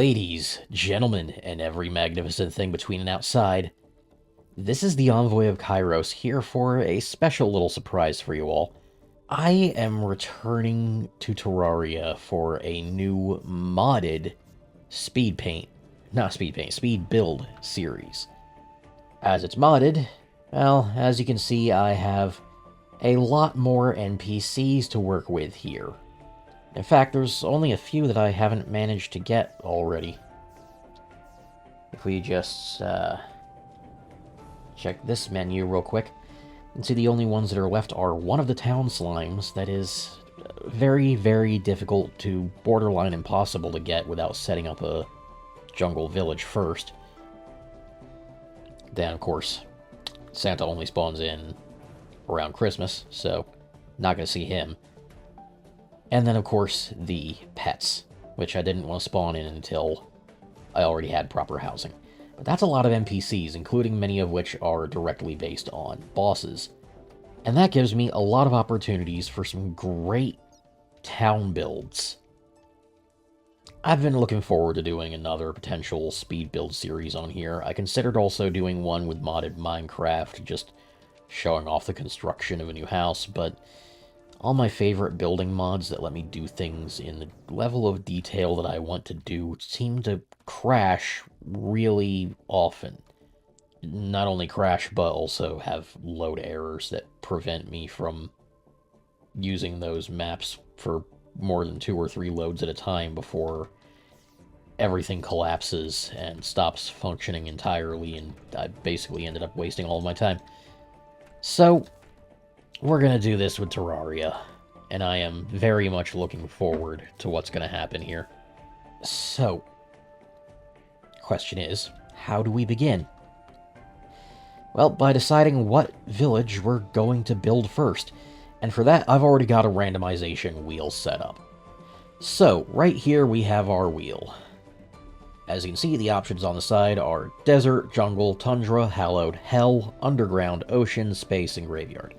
Ladies, gentlemen, and every magnificent thing between and outside, this is the Envoy of Kairos here for a special little surprise for you all. I am returning to Terraria for a new modded speed build series. As it's modded, well, as you can see, I have a lot more NPCs to work with here. In fact, there's only a few that I haven't managed to get already. If we just check this menu real quick, and see the only ones that are left are one of the town slimes that is very, very difficult to borderline impossible to get without setting up a jungle village first. Then, of course, Santa only spawns in around Christmas, so not going to see him. And then, of course, the pets, which I didn't want to spawn in until I already had proper housing. But that's a lot of NPCs, including many of which are directly based on bosses. And that gives me a lot of opportunities for some great town builds. I've been looking forward to doing another potential speed build series on here. I considered also doing one with modded Minecraft, just showing off the construction of a new house, but all my favorite building mods that let me do things in the level of detail that I want to do seem to crash really often. Not only crash, but also have load errors that prevent me from using those maps for more than 2 or 3 loads at a time before everything collapses and stops functioning entirely, and I basically ended up wasting all of my time. So we're going to do this with Terraria, and I am very much looking forward to what's going to happen here. So, question is, how do we begin? Well, by deciding what village we're going to build first, and for that I've already got a randomization wheel set up. So, right here we have our wheel. As you can see, the options on the side are desert, jungle, tundra, hallowed, hell, underground, ocean, space, and graveyard.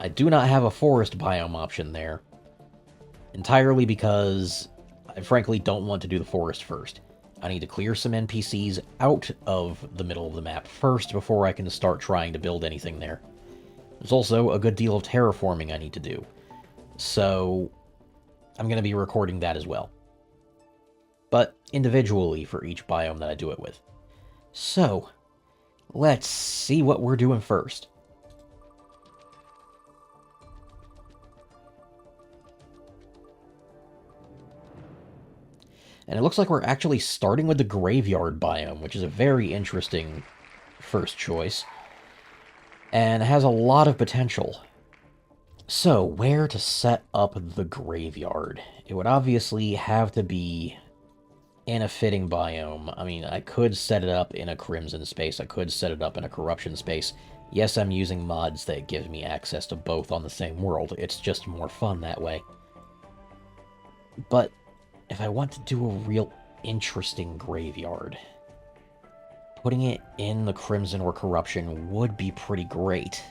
I do not have a forest biome option there, entirely because I frankly don't want to do the forest first. I need to clear some NPCs out of the middle of the map first before I can start trying to build anything there. There's also a good deal of terraforming I need to do, so I'm going to be recording that as well, but individually for each biome that I do it with. So, let's see what we're doing first. And it looks like we're actually starting with the graveyard biome, which is a very interesting first choice, and has a lot of potential. So, where to set up the graveyard? It would obviously have to be in a fitting biome. I mean, I could set it up in a Crimson space, I could set it up in a Corruption space. Yes, I'm using mods that give me access to both on the same world. It's just more fun that way. But if I want to do a real interesting graveyard, putting it in the Crimson or Corruption would be pretty great.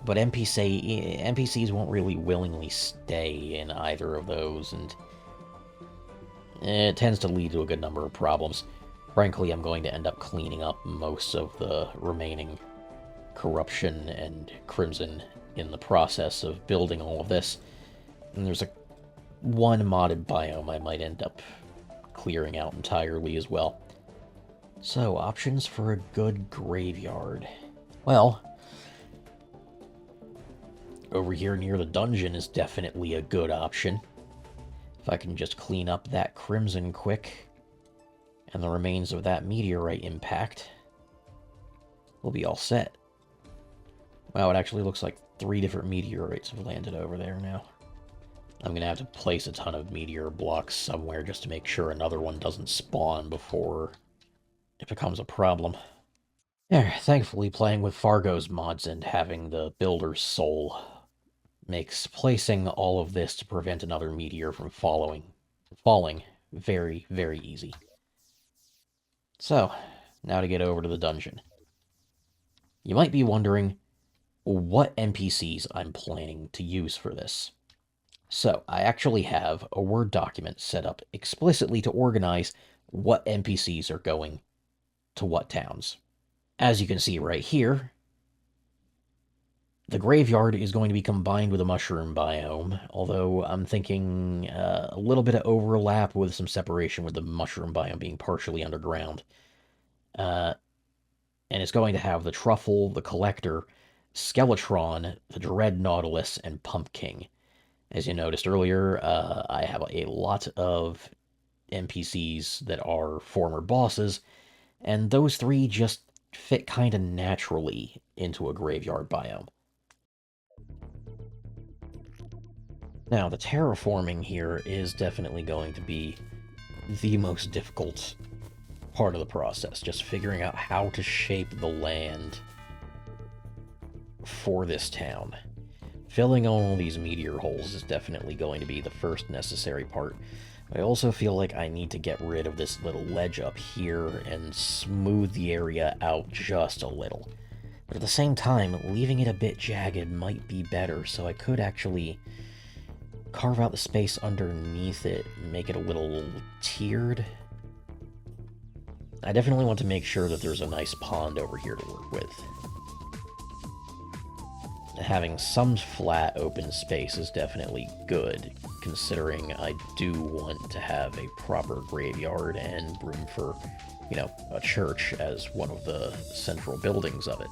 But NPCs won't really willingly stay in either of those, and it tends to lead to a good number of problems. Frankly, I'm going to end up cleaning up most of the remaining Corruption and Crimson in the process of building all of this. And there's one modded biome I might end up clearing out entirely as well. So, options for a good graveyard. Well, over here near the dungeon is definitely a good option. If I can just clean up that Crimson quick, and the remains of that meteorite impact, we'll be all set. Wow, it actually looks like 3 different meteorites have landed over there now. I'm going to have to place a ton of meteor blocks somewhere just to make sure another one doesn't spawn before it becomes a problem. There, thankfully playing with Fargo's mods and having the Builder's Soul makes placing all of this to prevent another meteor from falling very, very easy. So, now to get over to the dungeon. You might be wondering what NPCs I'm planning to use for this. So, I actually have a Word document set up explicitly to organize what NPCs are going to what towns. As you can see right here, the graveyard is going to be combined with a mushroom biome, although I'm thinking a little bit of overlap with some separation with the mushroom biome being partially underground. And it's going to have the Truffle, the Collector, Skeletron, the Dread Nautilus, and Pumpkin. As you noticed earlier, I have a lot of NPCs that are former bosses, and those three just fit kind of naturally into a graveyard biome. Now, the terraforming here is definitely going to be the most difficult part of the process, just figuring out how to shape the land for this town. Filling all these meteor holes is definitely going to be the first necessary part. I also feel like I need to get rid of this little ledge up here and smooth the area out just a little. But at the same time, leaving it a bit jagged might be better, so I could actually carve out the space underneath it and make it a little tiered. I definitely want to make sure that there's a nice pond over here to work with. Having some flat open space is definitely good, considering I do want to have a proper graveyard and room for, a church as one of the central buildings of it.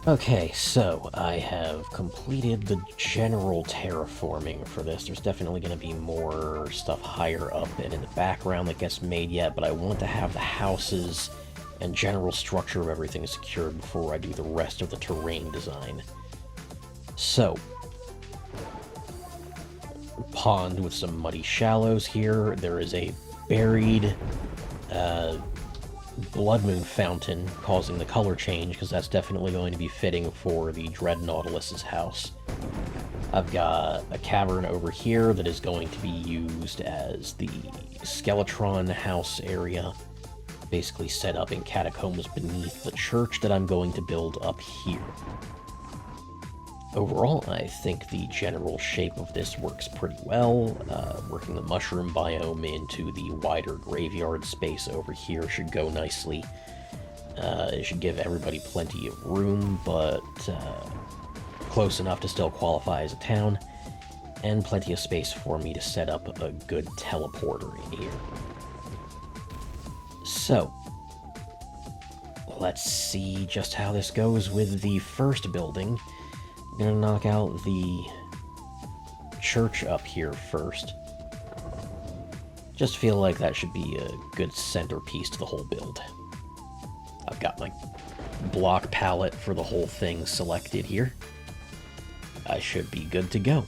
Okay, so I have completed the general terraforming for this. There's definitely going to be more stuff higher up and in the background that gets made yet, but I want to have the houses and general structure of everything secured before I do the rest of the terrain design. So, pond with some muddy shallows here. There is a buried blood moon fountain causing the color change, because that's definitely going to be fitting for the Dread Nautilus's house. I've got a cavern over here that is going to be used as the Skeletron house area, basically set up in catacombs beneath the church that I'm going to build up here. Overall, I think the general shape of this works pretty well. Working the mushroom biome into the wider graveyard space over here should go nicely. It should give everybody plenty of room, but close enough to still qualify as a town, and plenty of space for me to set up a good teleporter in here. So, let's see just how this goes with the first building. I'm gonna knock out the church up here first. Just feel like that should be a good centerpiece to the whole build. I've got my block palette for the whole thing selected here. I should be good to go.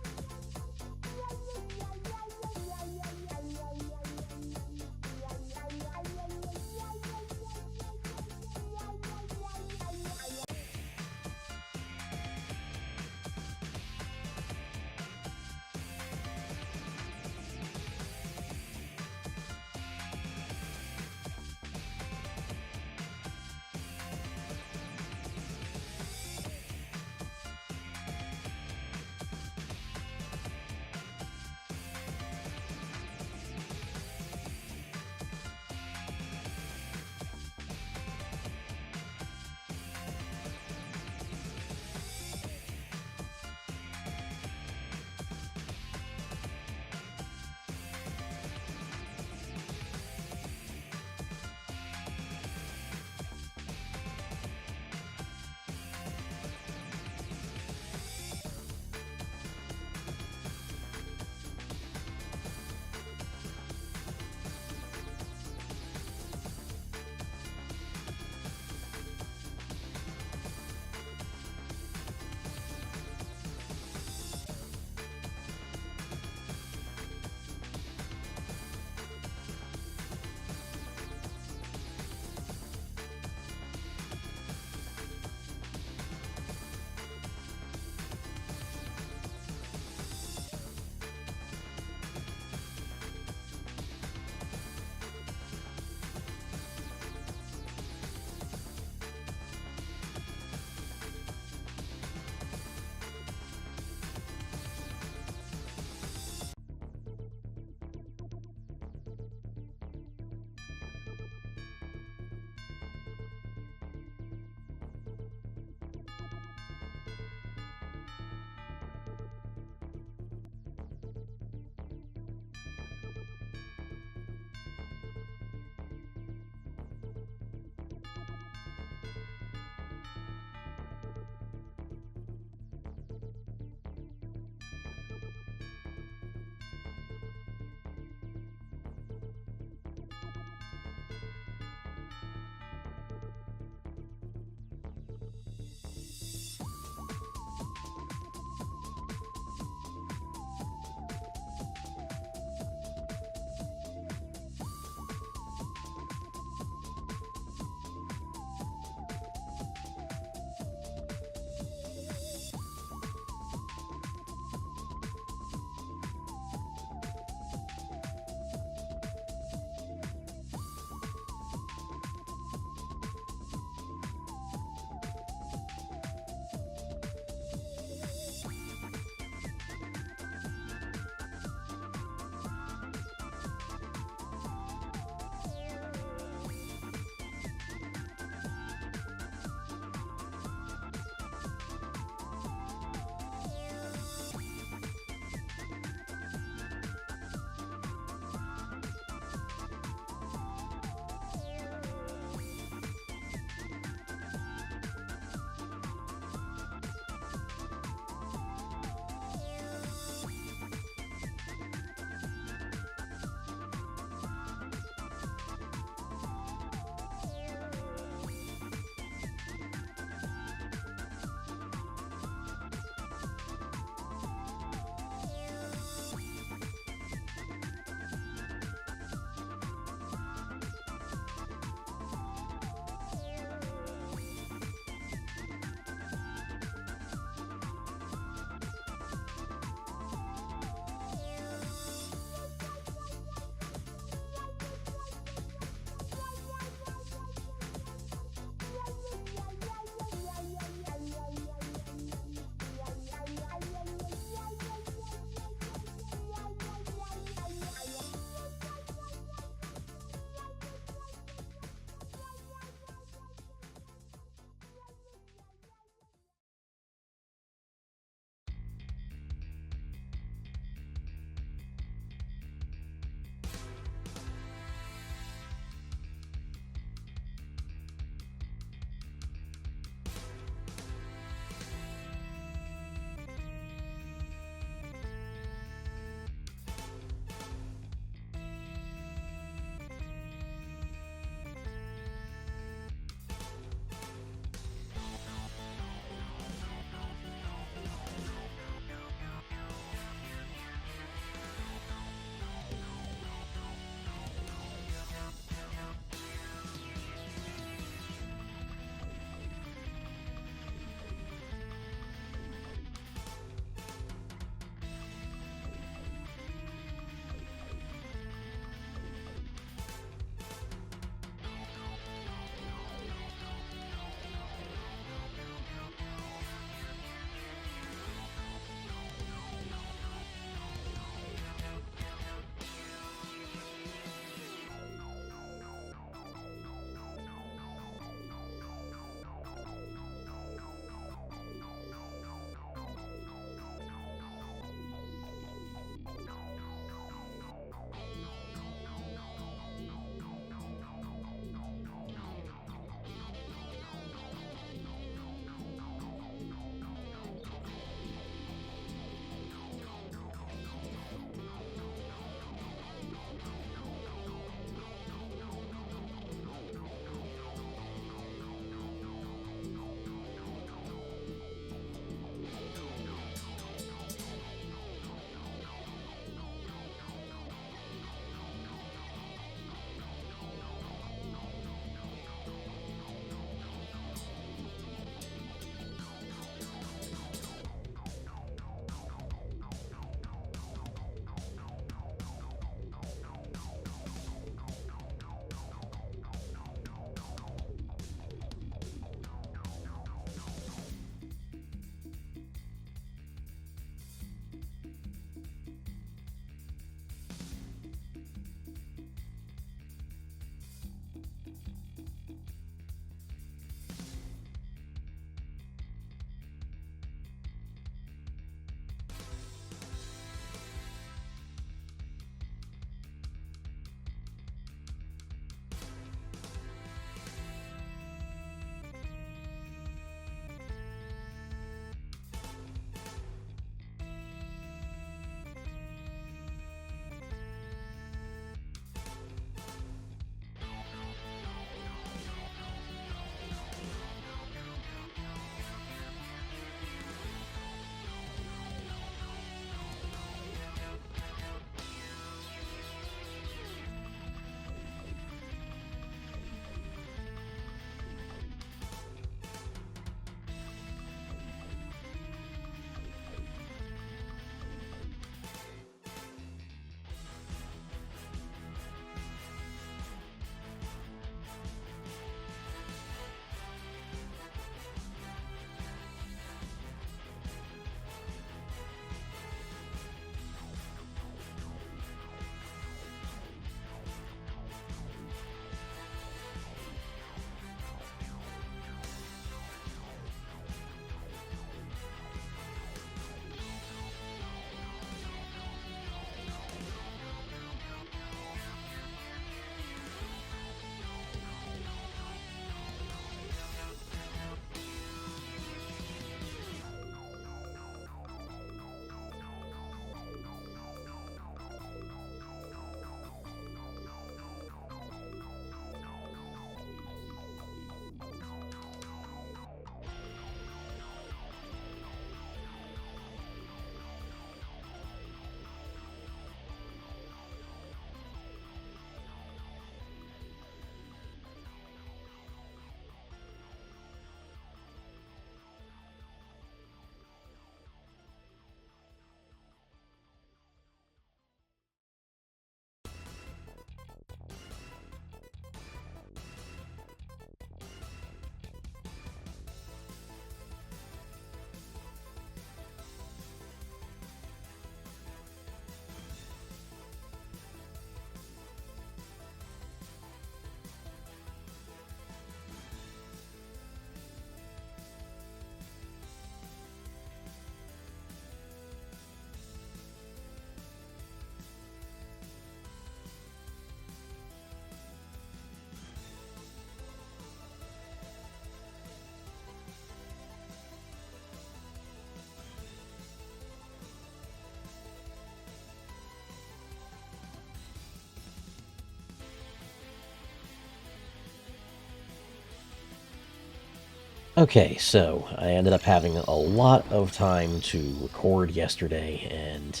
Okay, so I ended up having a lot of time to record yesterday, and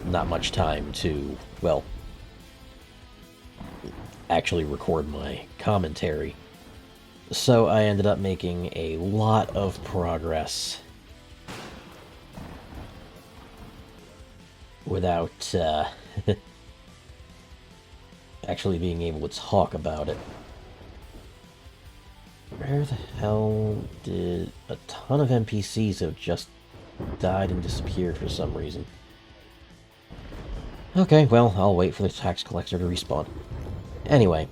not much time to, well, actually record my commentary. So I ended up making a lot of progress without actually being able to talk about it. Where the hell did a ton of NPCs have just died and disappeared for some reason? Okay, well, I'll wait for the tax collector to respawn. Anyway,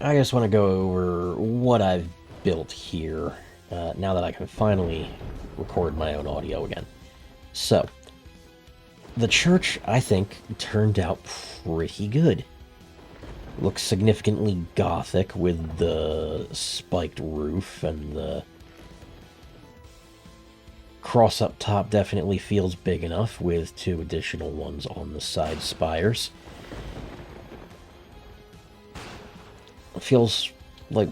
I just want to go over what I've built here, now that I can finally record my own audio again. So, the church, I think, turned out pretty good. Looks significantly gothic with the spiked roof, and the cross up top definitely feels big enough with 2 additional ones on the side spires. It feels like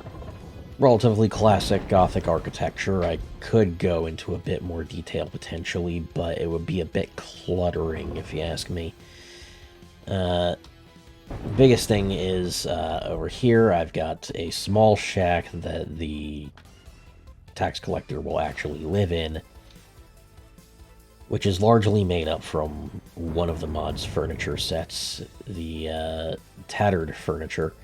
relatively classic Gothic architecture. I could go into a bit more detail potentially, but it would be a bit cluttering if you ask me. Biggest thing is over here I've got a small shack that the tax collector will actually live in, which is largely made up from one of the mod's furniture sets, the tattered furniture,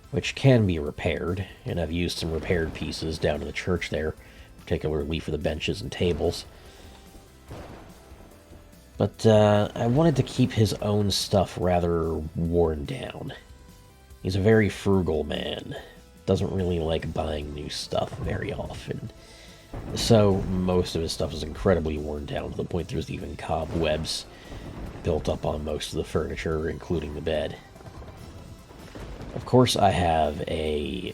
which can be repaired, and I've used some repaired pieces down in the church there, particularly for the benches and tables. But I wanted to keep his own stuff rather worn down. He's a very frugal man, doesn't really like buying new stuff very often. So most of his stuff is incredibly worn down to the point there's even cobwebs built up on most of the furniture, including the bed. Of course, I have a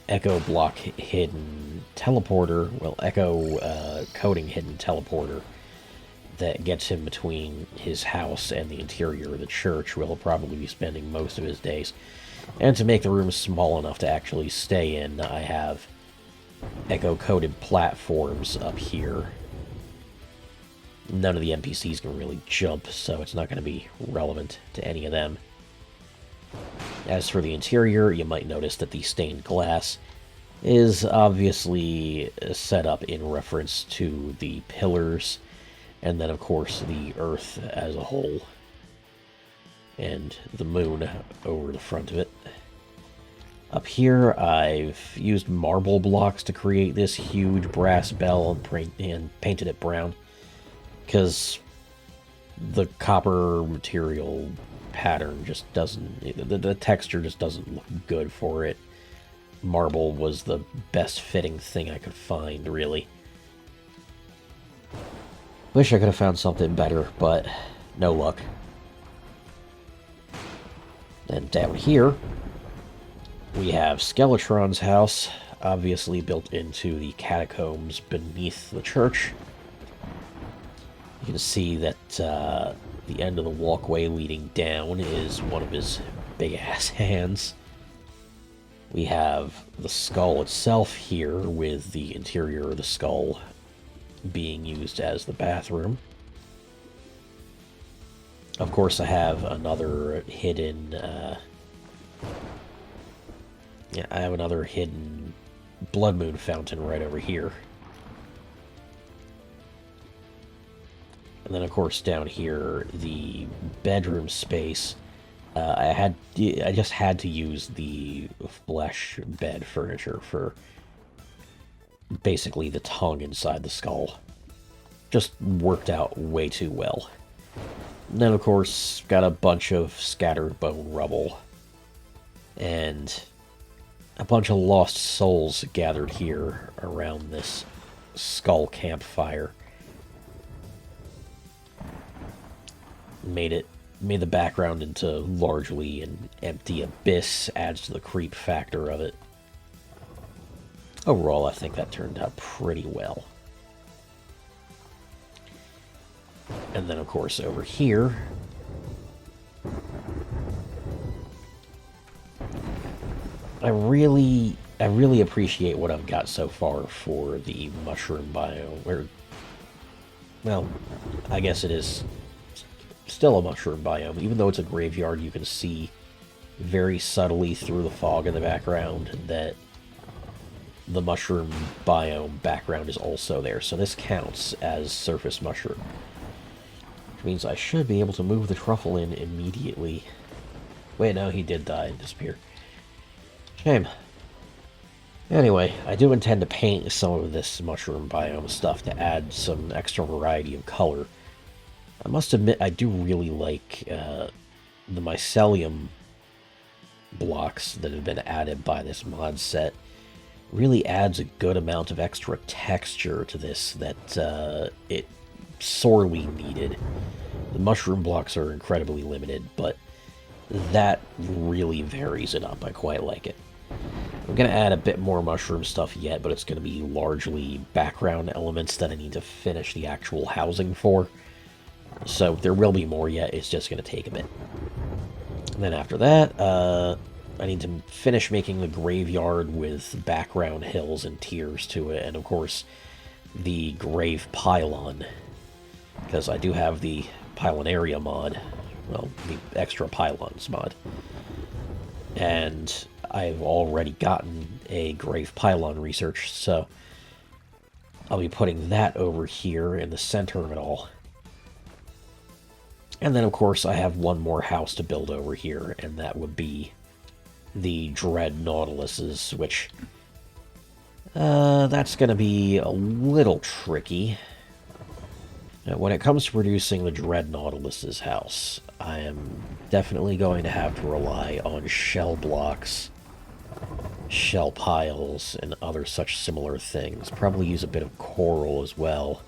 echo block hidden teleporter, well, echo coating hidden teleporter that gets him between his house and the interior of the church, where he'll probably be spending most of his days. And to make the room small enough to actually stay in, I have echo-coated platforms up here. None of the NPCs can really jump, so it's not going to be relevant to any of them. As for the interior, you might notice that the stained glass is obviously set up in reference to the pillars, and then, of course, the earth as a whole, and the moon over the front of it. Up here, I've used marble blocks to create this huge brass bell and painted it brown, because the copper material pattern just doesn't, the texture just doesn't look good for it. Marble was the best fitting thing I could find, really. Wish I could have found something better, but no luck. And down here, we have Skeletron's house, obviously built into the catacombs beneath the church. You can see that the end of the walkway leading down is one of his big-ass hands. We have the skull itself here, with the interior of the skull being used as the bathroom. Of course, I have another hidden blood moon fountain right over here. And then, of course, down here, the bedroom space. I just had to use the flesh bed furniture for basically the tongue inside the skull. Just worked out way too well. And then, of course, got a bunch of scattered bone rubble. And a bunch of lost souls gathered here around this skull campfire. Made the background into largely an empty abyss, adds to the creep factor of it. Overall, I think that turned out pretty well. And then, of course, over here, I really I really appreciate what I've got so far for the mushroom biome. Or, well, I guess it is still a mushroom biome. Even though it's a graveyard, you can see very subtly through the fog in the background that the mushroom biome background is also there. So this counts as surface mushroom. Which means I should be able to move the truffle in immediately. Wait, no, he did die and disappear. Shame. Anyway, I do intend to paint some of this mushroom biome stuff to add some extra variety of color. I must admit, I do really like the mycelium blocks that have been added by this mod set. Really adds a good amount of extra texture to this that it sorely needed. The mushroom blocks are incredibly limited, but that really varies it up. I quite like it. I'm going to add a bit more mushroom stuff yet, but it's going to be largely background elements that I need to finish the actual housing for. So there will be more yet, it's just going to take a bit. And then after that, I need to finish making the graveyard with background hills and tiers to it, and of course the grave pylon, because I do have the pylonaria mod, well, the extra pylons mod. And I've already gotten a grave pylon research, so I'll be putting that over here in the center of it all. And then, of course, I have one more house to build over here, and that would be the Dread Nautiluses, which, that's going to be a little tricky. Now, when it comes to producing the Dread Nautilus's house, I am definitely going to have to rely on shell blocks, shell piles, and other such similar things. Probably use a bit of coral as well.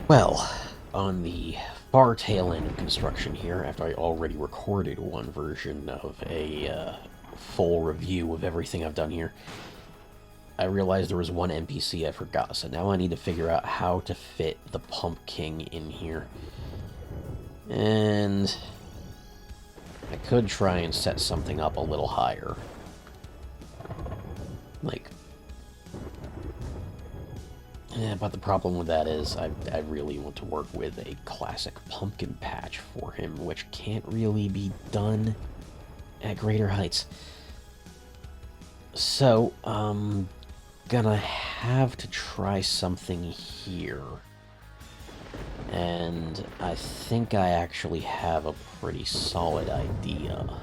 Well, on the far tail end of construction here, after I already recorded one version of a full review of everything I've done here, I realized there was one NPC I forgot, so now I need to figure out how to fit the Pumpkin in here. And I could try and set something up a little higher. Like, but the problem with that is I really want to work with a classic pumpkin patch for him, which can't really be done at greater heights. So, I'm gonna have to try something here. And I think I actually have a pretty solid idea.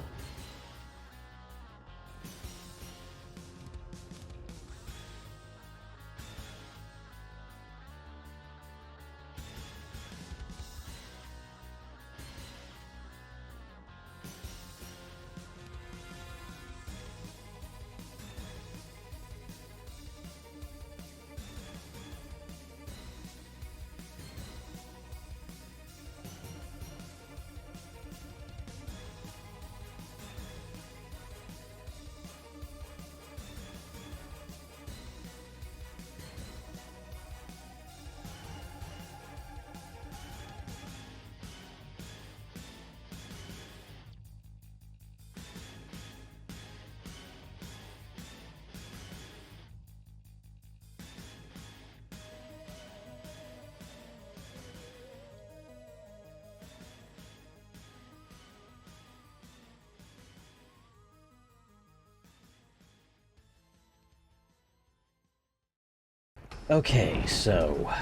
Okay, so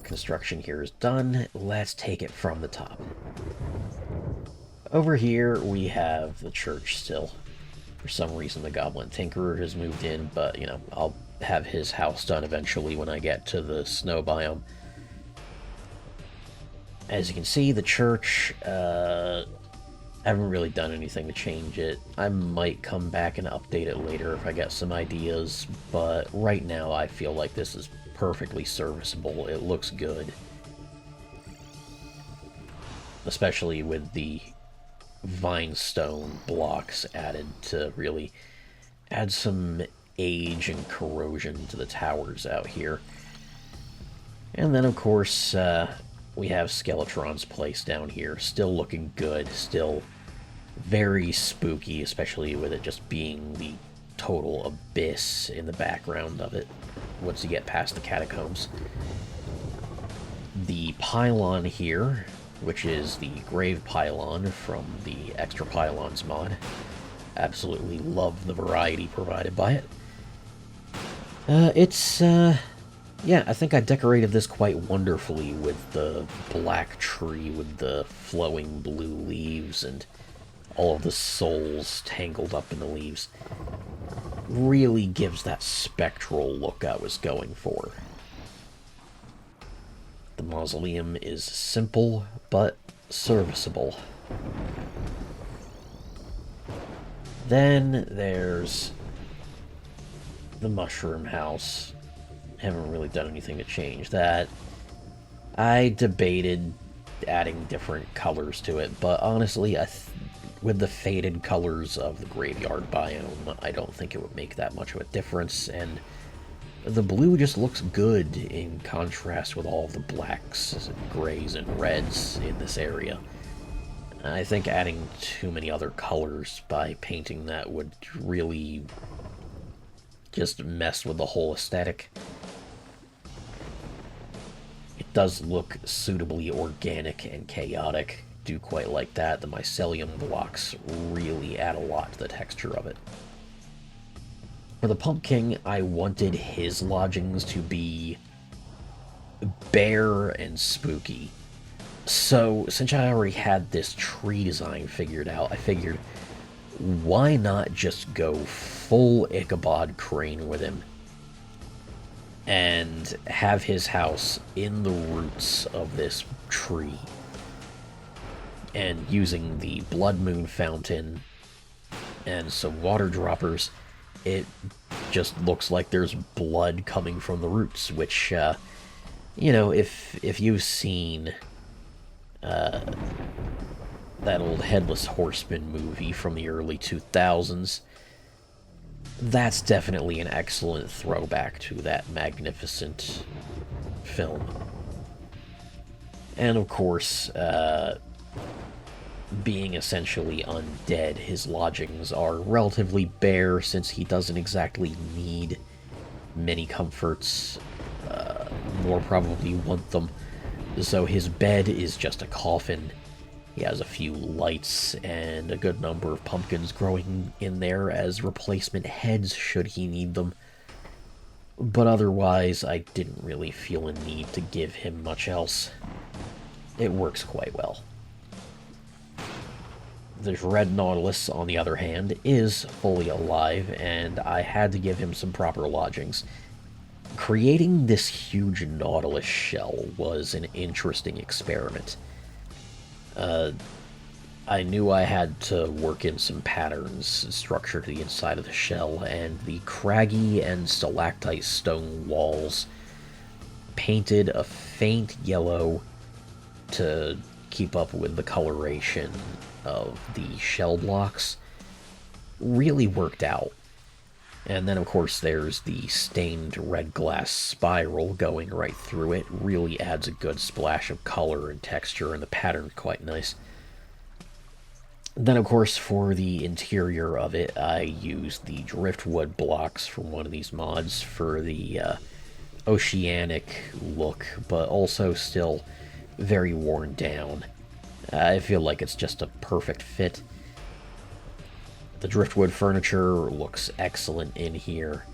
construction here is done. Let's take it from the top. Over here we have the church still. For some reason the Goblin Tinkerer has moved in, but, you know, I'll have his house done eventually when I get to the snow biome. As you can see, the church, I haven't really done anything to change it. I might come back and update it later if I get some ideas, but right now I feel like this is perfectly serviceable. It looks good. Especially with the vinestone blocks added to really add some age and corrosion to the towers out here. And then, of course, we have Skeletron's place down here. Still looking good. Still very spooky, especially with it just being the total abyss in the background of it once you get past the catacombs. The pylon here, which is the grave pylon from the Extra Pylons mod. Absolutely love the variety provided by it. Yeah, I think I decorated this quite wonderfully with the black tree with the flowing blue leaves and all of the souls tangled up in the leaves. Really gives that spectral look I was going for. The mausoleum is simple, but serviceable. Then there's the mushroom house. Haven't really done anything to change that. I debated adding different colors to it, but honestly, with the faded colors of the graveyard biome, I don't think it would make that much of a difference, and the blue just looks good in contrast with all of the blacks, grays, and reds in this area. I think adding too many other colors by painting that would really just mess with the whole aesthetic. It does look suitably organic and chaotic. Do quite like that. The mycelium blocks really add a lot to the texture of it. For the Pumpkin, I wanted his lodgings to be bare and spooky. So, since I already had this tree design figured out, I figured, why not just go full Ichabod Crane with him? And have his house in the roots of this tree. And using the Blood Moon Fountain and some water droppers, it just looks like there's blood coming from the roots, which You know, if you've seen that old Headless Horseman movie from the early 2000s, that's definitely an excellent throwback to that magnificent film. And of course, being essentially undead, his lodgings are relatively bare since he doesn't exactly need many comforts, nor probably want them. So his bed is just a coffin. He has a few lights and a good number of pumpkins growing in there as replacement heads should he need them. But otherwise, I didn't really feel a need to give him much else. It works quite well. The Red Nautilus, on the other hand, is fully alive, and I had to give him some proper lodgings. Creating this huge Nautilus shell was an interesting experiment. I knew I had to work in some patterns structure to the inside of the shell, and the craggy and stalactite stone walls painted a faint yellow to keep up with the coloration of the shell blocks really worked out. And then, of course, there's the stained red glass spiral going right through it. Really adds a good splash of color and texture, and the pattern's quite nice. Then, of course, for the interior of it, I used the driftwood blocks from one of these mods for the oceanic look, but also still very worn down. I feel like it's just a perfect fit. The driftwood furniture looks excellent in here.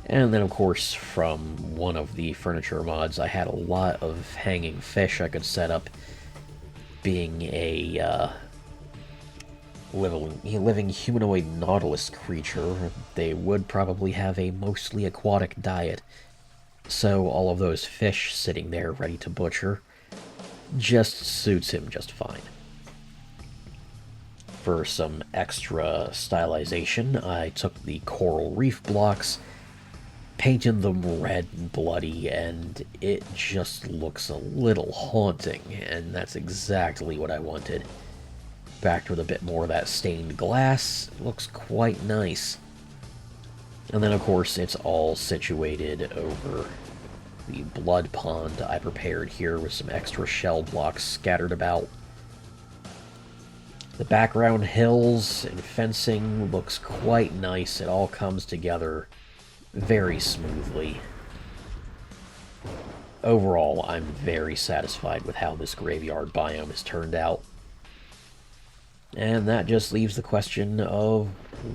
And then, of course, from one of the furniture mods, I had a lot of hanging fish I could set up. Being a living humanoid nautilus creature, they would probably have a mostly aquatic diet. So all of those fish sitting there ready to butcher just suits him just fine. For some extra stylization, I took the coral reef blocks, painted them red and bloody, and it just looks a little haunting, and that's exactly what I wanted. Backed with a bit more of that stained glass, it looks quite nice. And then, of course, it's all situated over the blood pond I prepared here with some extra shell blocks scattered about. The background hills and fencing looks quite nice. It all comes together very smoothly. Overall, I'm very satisfied with how this graveyard biome has turned out. And that just leaves the question of,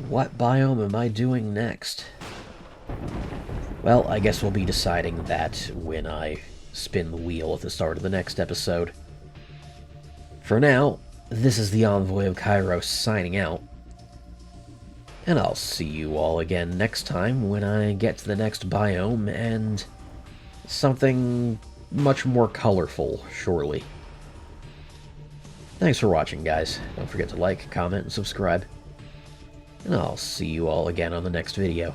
what biome am I doing next? Well, I guess we'll be deciding that when I spin the wheel at the start of the next episode. For now, this is the Envoy of Kairos signing out. And I'll see you all again next time when I get to the next biome and something much more colorful, surely. Thanks for watching, guys. Don't forget to like, comment, and subscribe. And I'll see you all again on the next video.